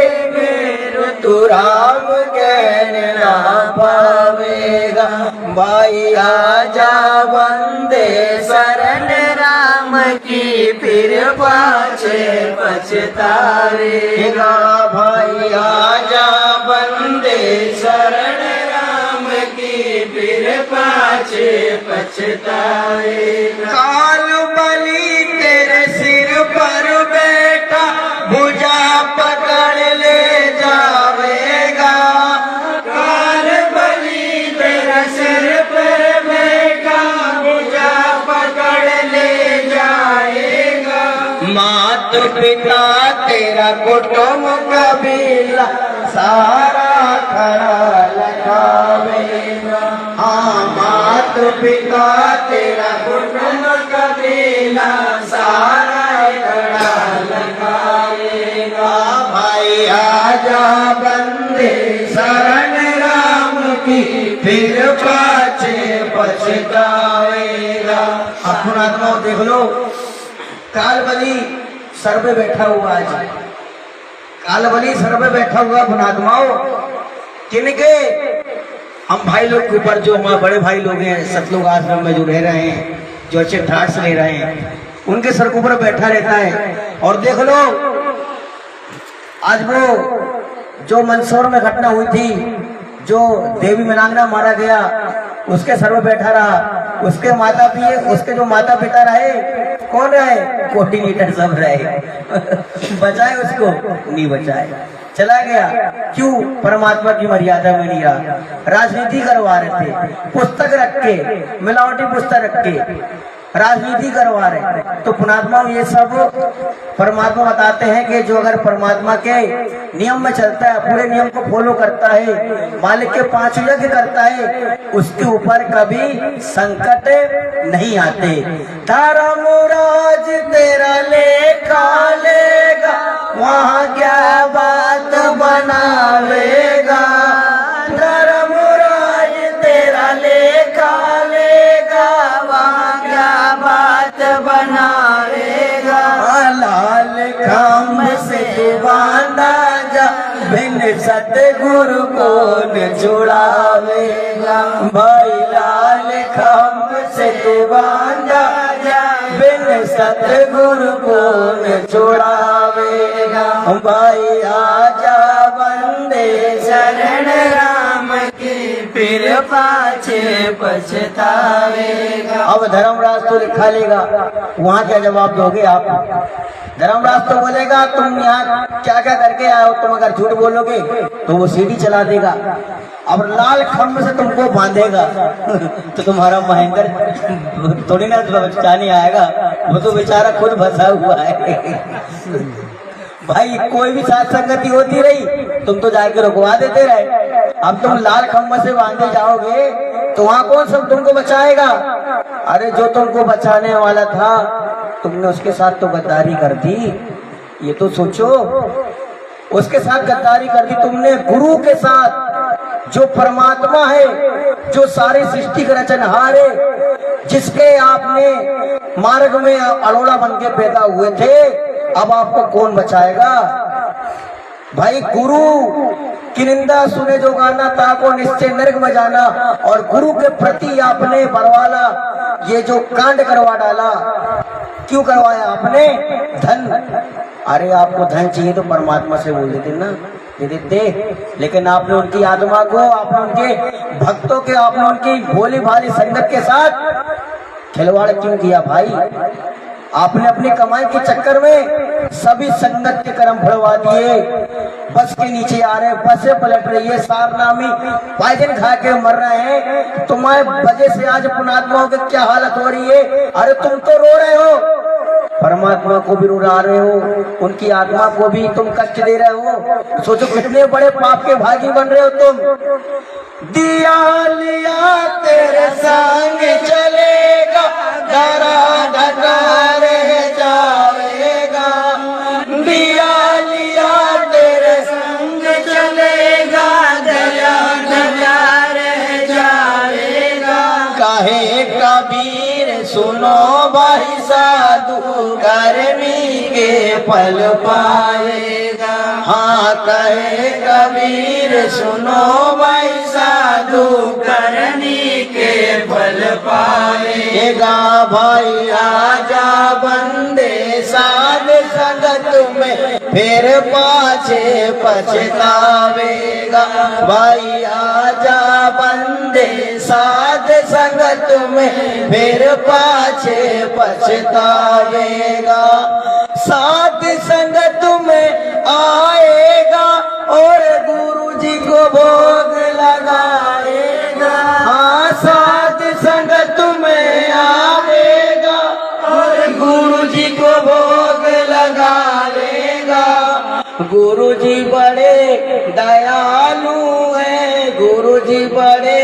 तू राम कहना पावेगा भाई। आजा बंदे शरण राम की, फिर पाछे पछतावेगा। भाई आजा बंदे शरण राम की, फिर पाछे पछतावेगा। काल बलि तेरे सिर पर बैठा, भुजा पकड़ ले जावेगा। काल बलि तेरे सिर पर बैठा, भुजा पकड़ ले जाएगा। मात पिता तेरा कुटुंब कबीला, सारा खड़ा लगावेगा। हाँ मात पिता तेरा कुटुंब कबीला, सारा खड़ा लगावेगा। भाई आजा बंदे शरण राम की, फिर पाछे पछतावेगा। अपना आत्मा देख लो, काल बलि सर पे बैठा हुआ है। काल बलि सर पे बैठा हुआ पुणात्माओं किनके? हम भाई लोग के ऊपर, जो हमारे बड़े भाई लोग हैं सतलोक आश्रम में जो रह रहे हैं, जो अच्छे ठाट से ले रहे हैं, उनके सर के ऊपर बैठा रहता है। और देख लो आज वो जो मंदसौर में घटना हुई थी, जो देवी मीनांगना मारा गया, उसके सर में बैठा रहा। उसके माता पिता रहे, कौन रहे? कोऑर्डिनेटर सब रहे। बचाए उसको? नहीं बचाए, चला गया। क्यों? परमात्मा की मर्यादा में नहीं रहा। राजनीति करवा रहे थे, पुस्तक रख के, मिलावटी पुस्तक रख के राजनीति करवा रहे। तो पुणात्मा ये सब परमात्मा बताते हैं कि जो अगर परमात्मा के नियम में चलता है, पूरे नियम को फॉलो करता है, मालिक के 5 यज्ञ करता है, उसके ऊपर कभी संकट नहीं आते। धर्मराज तेरा लेखा लेगा, वहाँ क्या बात बनावेगा। धर्मराज तेरा लेखा लेगा, वहाँ क्या बात बनावेगा। लाल खम्भ से तू बांधा जा, बिन सतगुरु को न जुड़ावेगा। भाई लाल खम्भ से तू बांधा जा, बिन सतगुरु को न जुड़ावेगा। भाई आजा बंदे शरण राम की, फिर पाछे पछतावेगा। अब धर्मराज तो लिखा लेगा, वहाँ क्या जवाब दोगे आप? धर्मराज तो बोलेगा तुम यहाँ क्या क्या करके आए हो, तुम अगर झूठ बोलोगे तो वो सीढ़ी चला देगा। अब लाल खम्भ से तुमको बांधेगा तो तुम्हारा महेंद्र थोड़ी ना बचाने आएगा, वो तो बेचारा खुद फंसा हुआ है। भाई कोई भी साथ संगति होती रही, तुम तो जाके रुकवा देते रहे। अब तुम लाल खम्भ से बांधे जाओगे तो वहाँ कौन सब तुमको बचाएगा? अरे जो तुमको बचाने वाला था, तुमने उसके साथ तो गद्दारी कर दी। ये तो सोचो, उसके साथ गद्दारी कर दी तुमने। गुरु के साथ, जो परमात्मा है, जो सारी सृष्टि का रचनहार है, जिसके आपने मार्ग में अरोड़ा बन के पैदा हुए थे, अब आपको कौन बचाएगा? भाई गुरु की निंदा सुने जो गाना, ताको निश्चय नरक में जाना। और गुरु के प्रति आपने बरवाला ये जो कांड करवा डाला, क्यों करवाया आपने? धन। अरे आपको धन चाहिए तो परमात्मा से बोल देते ना, दे देते। लेकिन आपने उनकी आत्मा को, आपने उनके भक्तों के, आपने उनकी भोली भाली संगत के साथ खिलवाड़ क्यों किया भाई? आपने अपनी कमाई के चक्कर में सभी संगत के कर्म भरवा दिए। बस के नीचे आ रहे, बसें पलट रही है, सारनामी पॉइजन खा के मर रहे हैं। तुम्हारे वजह से आज पुणात्माओं की क्या हालत हो रही है। अरे तुम तो रो रहे हो, परमात्मा को भी रुला रहे हो, उनकी आत्मा को भी तुम कष्ट दे रहे हो। सोचो कितने बड़े पाप के भागी बन रहे हो तुम। दिया लिया तेरे संग चलेगा, डरा ढका रह जाएगा। दिया लिया तेरे संग चलेगा, डरा ढका रह जाएगा। काहे कबीर सुनो भाई साधु, करनी के फल पाएगा। हाँ कहे कबीर सुनो भाई साधु, करनी के फल पाएगा। भाई आजा बंदे साध संगत में फिर पाछे पछतावेगा। भाई आजा बंदे साध संगत में फिर पाछे पछतावेगा। साध संगत में आएगा और गुरु जी को भोग लगाएगा। हाँ, साध संगत में आएगा और गुरु जी को भोग लगा लेगा। गुरु जी बड़े दयालु है, गुरु जी बड़े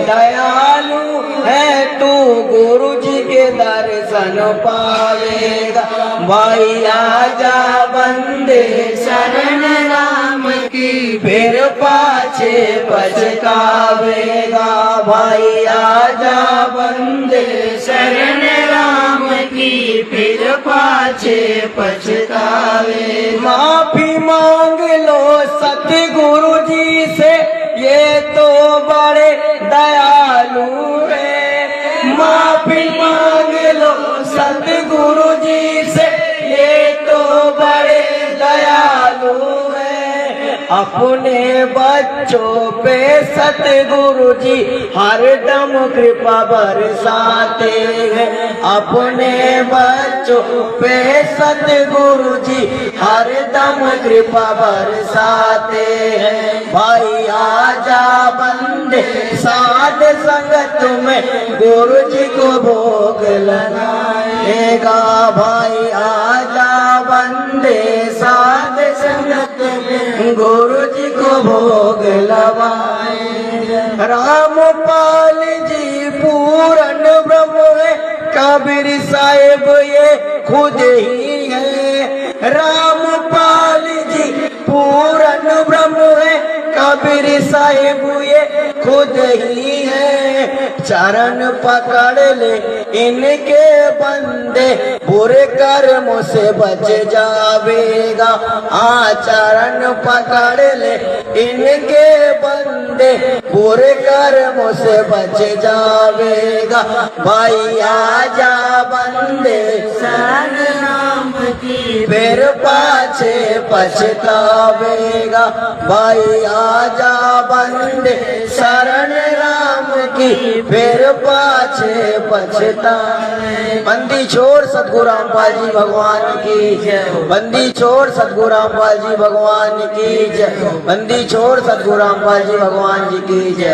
दयालु है, तू गुरु जी के दर्शन पावेगा। भाई आजा बंदे शरण राम की फिर पाछे पछतावेगा। भाई आजा बंदे शरण राम की फिर पाछे पछतावे। माफी मांग लो सतगुरु जी से, ये तो बड़े दयालु है। माफी मांग लो सतगुरु जी से, ये तो बड़े दयालु है। अपने बच्चों पे सतगुरु जी हरदम कृपा बरसाते हैं। अपने बच्चों पे सतगुरु जी हरदम कृपा बरसाते हैं। भाई आजा बंदे साध संगत में गुरु जी को भोग लगाएगा। भाई आजा बंदे साध संगत में गुरु जी को भोग लगाए। रामपाल जी पूर्ण ब्रह्म है, कबीर साहिब ये खुद ही है। रामपाल जी पूर्ण ब्रह्म है, कबीर साहिब ये खुद ही है। चरण पकड़ ले इनके बंदे, बुरे कर्मों से बच जावेगा। हाँ, चरण पकड़ ले इनके बंदे, बुरे कर्मों से बच जावेगा। भाई आजा बंदे शरण राम की फिर पाछे पछतावेगा। भाई आजा बंदे शरण राम की फिर पाछे पछतावे। बंदी छोड़ सतगुरु रामपाल जी भगवान की जय। बंदी छोड़ सतगुरु रामपाल जी भगवान की जय। बंदी छोड़ सतगुरु रामपाल जी भगवान जी की जय।